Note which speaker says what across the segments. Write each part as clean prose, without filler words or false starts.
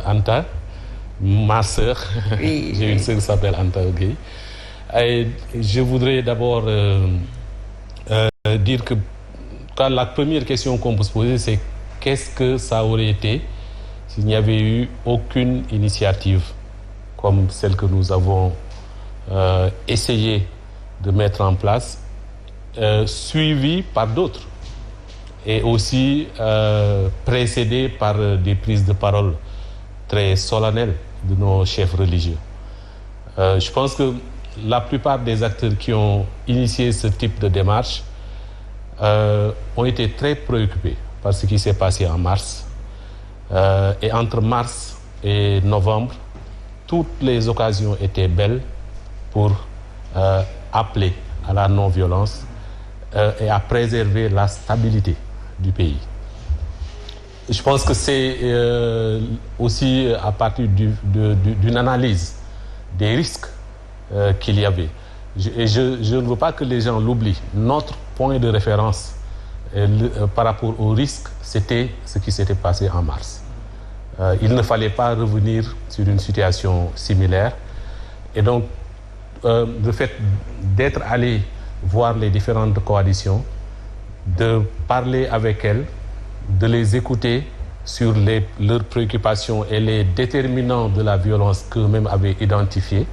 Speaker 1: Anta, ma sœur.
Speaker 2: Oui,
Speaker 1: j'ai une sœur qui s'appelle Anta Gueye. Et je voudrais d'abord dire que quand la première question qu'on peut se poser, c'est qu'est-ce que ça aurait été s'il n'y avait eu aucune initiative comme celle que nous avons essayé de mettre en place, suivie par d'autres et aussi précédée par des prises de parole très solennelles de nos chefs religieux. Je pense que la plupart des acteurs qui ont initié ce type de démarche ont été très préoccupés par ce qui s'est passé en mars. Et entre mars et novembre, toutes les occasions étaient belles pour appeler à la non-violence et à préserver la stabilité du pays. Je pense que c'est aussi à partir d'une analyse des risques qu'il y avait. Je ne veux pas que les gens l'oublient. Notre point de référence par rapport aux risques, c'était ce qui s'était passé en mars. Il ne fallait pas revenir sur une situation similaire. Et donc, le fait d'être allé voir les différentes coalitions, de parler avec elles, de les écouter sur leurs préoccupations et les déterminants de la violence qu'eux-mêmes avaient identifiés,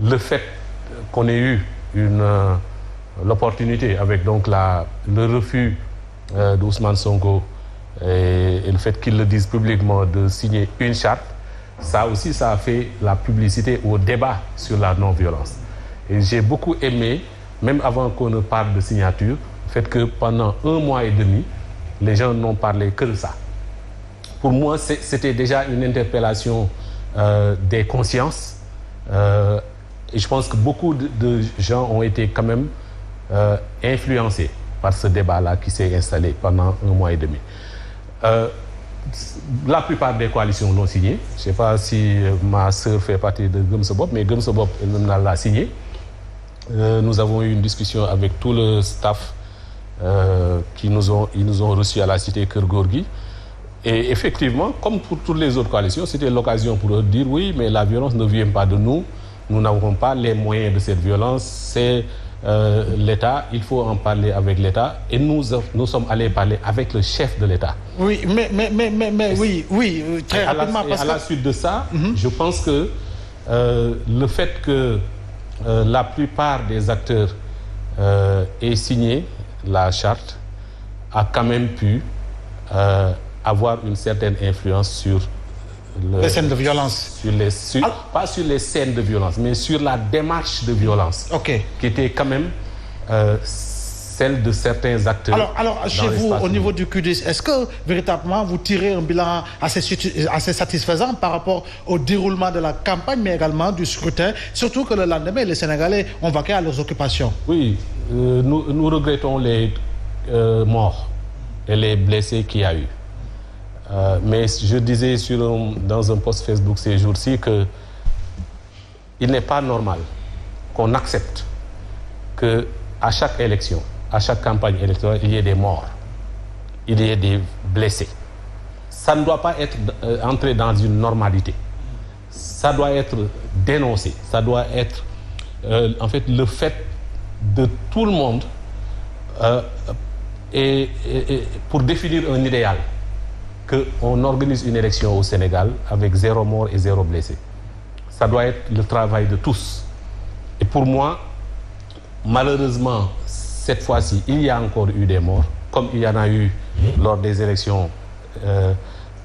Speaker 1: le fait qu'on ait eu l'opportunité avec donc le refus d'Ousmane Sonko et le fait qu'ils le disent publiquement de signer une charte, ça aussi, ça a fait la publicité au débat sur la non-violence. Et j'ai beaucoup aimé, même avant qu'on ne parle de signature, le fait que pendant 1 mois et demi, les gens n'ont parlé que de ça. Pour moi, c'était déjà une interpellation des consciences. Et je pense que beaucoup de gens ont été quand même influencés par ce débat-là qui s'est installé pendant 1 mois et demi. La plupart des coalitions l'ont signé. Je ne sais pas si ma sœur fait partie de Gëm Sa Bopp, mais Gëm Sa Bopp elle-même l'a signé. Nous avons eu une discussion avec tout le staff ils nous ont reçus à la cité Keur Gorgui. Et effectivement, comme pour toutes les autres coalitions, c'était l'occasion pour eux de dire oui, mais la violence ne vient pas de nous. Nous n'avons pas les moyens de cette violence. C'est l'État, il faut en parler avec l'État. Et nous sommes allés parler avec le chef de l'État.
Speaker 3: Oui, mais oui, très rapidement.
Speaker 1: À la suite de ça, je pense que le fait que la plupart des acteurs aient signé la charte a quand même pu avoir une certaine influence sur
Speaker 3: les scènes de violence.
Speaker 1: Pas sur les scènes de violence, mais sur la démarche de violence.
Speaker 3: Okay.
Speaker 1: Qui était quand même celle de certains acteurs.
Speaker 3: Alors chez vous, au niveau du QDS, est-ce que véritablement vous tirez un bilan assez satisfaisant par rapport au déroulement de la campagne, mais également du scrutin, surtout que le lendemain, les Sénégalais ont vaqué à leurs occupations? Oui,
Speaker 1: nous regrettons les morts et les blessés qu'il y a eu. Mais je disais dans un post Facebook ces jours-ci que il n'est pas normal qu'on accepte que à chaque élection, à chaque campagne électorale, il y ait des morts, il y ait des blessés. Ça ne doit pas être entré dans une normalité. Ça doit être dénoncé. Ça doit être en fait le fait de tout le monde et pour définir un idéal. Qu'on organise une élection au Sénégal avec 0 mort et 0 blessé. Ça doit être le travail de tous. Et pour moi, malheureusement, cette fois-ci, il y a encore eu des morts, comme il y en a eu lors des élections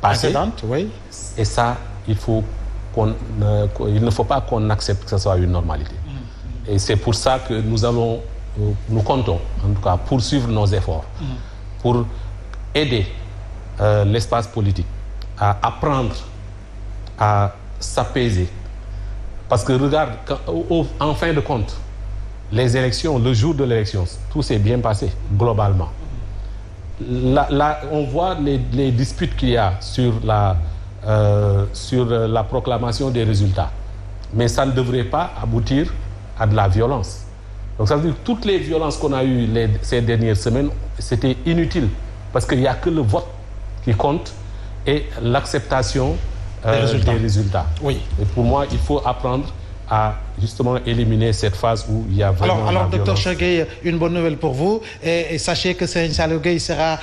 Speaker 1: passées.
Speaker 3: Oui.
Speaker 1: Et ça, il ne faut pas qu'on accepte que ce soit une normalité. Et c'est pour ça que nous comptons, en tout cas, poursuivre nos efforts pour aider l'espace politique à apprendre à s'apaiser. Parce que regarde, en fin de compte, les élections, le jour de l'élection, tout s'est bien passé, globalement. Là, on voit les disputes qu'il y a sur la proclamation des résultats. Mais ça ne devrait pas aboutir à de la violence. Donc ça veut dire que toutes les violences qu'on a eues ces dernières semaines, c'était inutile. Parce qu'il n'y a que le vote qui compte et l'acceptation des résultats.
Speaker 3: Oui.
Speaker 1: Et pour moi, il faut apprendre à justement éliminer cette phase où il y a vraiment
Speaker 3: alors docteur Cheikh Gueye, une bonne nouvelle pour vous et sachez que Serigne Saliou Gueye sera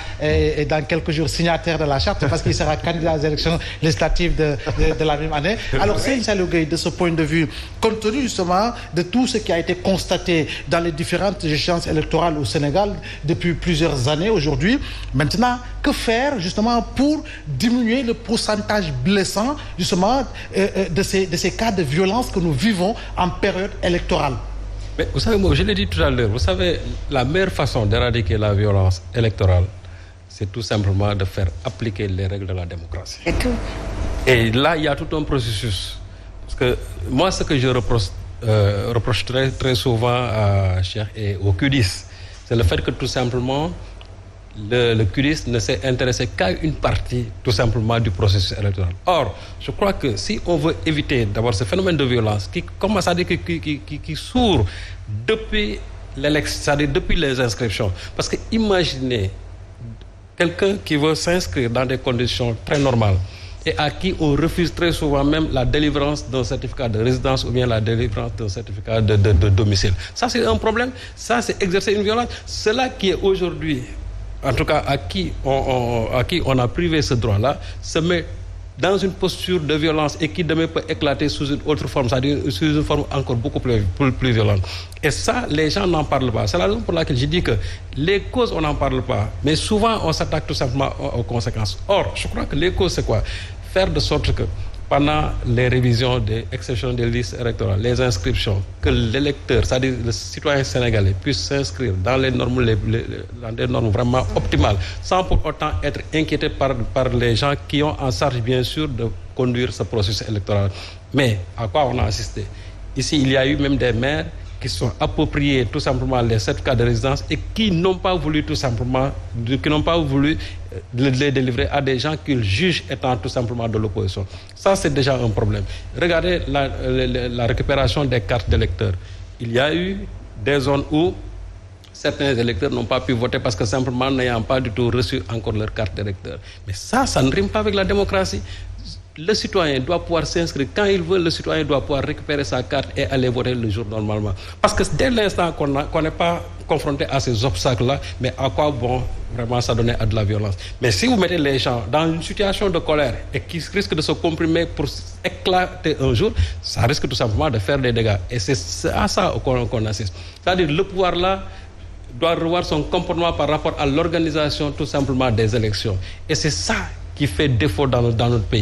Speaker 3: dans quelques jours signataire de la charte parce qu'il sera candidat aux élections législatives de la même année. Alors Serigne Saliou Gueye, de ce point de vue, compte tenu justement de tout ce qui a été constaté dans les différentes échéances électorales au Sénégal depuis plusieurs années aujourd'hui, maintenant, que faire justement pour diminuer le pourcentage blessant justement de ces cas de violence que nous vivons en période électorale?
Speaker 2: Mais vous savez, moi, je l'ai dit tout à l'heure, vous savez, la meilleure façon d'éradiquer la violence électorale, c'est tout simplement de faire appliquer les règles de la démocratie.
Speaker 4: Et tout.
Speaker 2: Et là, il y a tout un processus. Parce que moi, ce que je reproche très souvent à Cheikh et au QDIS, c'est le fait que tout simplement, le QDIS ne s'est intéressé qu'à une partie tout simplement du processus électoral. Or, je crois que si on veut éviter d'abord ce phénomène de violence qui commence à dire qui sourd depuis l'élection, c'est-à-dire depuis les inscriptions. Parce que imaginez quelqu'un qui veut s'inscrire dans des conditions très normales et à qui on refuse très souvent même la délivrance d'un certificat de résidence ou bien la délivrance d'un certificat de domicile. Ça, c'est un problème. Ça, c'est exercer une violence. Cela qui est aujourd'hui, en tout cas à qui on a privé ce droit-là, se met dans une posture de violence et qui demain peut éclater sous une autre forme, c'est-à-dire sous une forme encore beaucoup plus violente. Et ça, les gens n'en parlent pas. C'est la raison pour laquelle je dis que les causes, on n'en parle pas. Mais souvent, on s'attaque tout simplement aux conséquences. Or, je crois que les causes, c'est quoi? Faire de sorte que pendant les révisions des exceptions des listes électorales, les inscriptions, que l'électeur, c'est-à-dire le citoyen sénégalais, puisse s'inscrire dans les normes, dans des normes vraiment optimales, sans pour autant être inquiété par les gens qui ont en charge, bien sûr, de conduire ce processus électoral. Mais à quoi on a assisté? Ici, il y a eu même des maires qui sont appropriés tout simplement les certificats de résidence et qui n'ont pas voulu tout simplement, qui n'ont pas voulu les délivrer à des gens qu'ils jugent étant tout simplement de l'opposition. Ça, c'est déjà un problème. Regardez la récupération des cartes d'électeurs. Il y a eu des zones où certains électeurs n'ont pas pu voter parce que simplement n'ayant pas du tout reçu encore leur carte d'électeur. Mais ça ne rime pas avec la démocratie. Le citoyen doit pouvoir s'inscrire quand il veut, le citoyen doit pouvoir récupérer sa carte et aller voter le jour normalement. Parce que dès l'instant qu'on n'est pas confronté à ces obstacles-là, mais à quoi bon vraiment s'adonner à de la violence? Mais si vous mettez les gens dans une situation de colère et qui risquent de se comprimer pour éclater un jour, ça risque tout simplement de faire des dégâts. Et c'est à ça qu'on assiste. C'est-à-dire le pouvoir-là doit revoir son comportement par rapport à l'organisation tout simplement des élections. Et c'est ça qui fait défaut dans notre pays.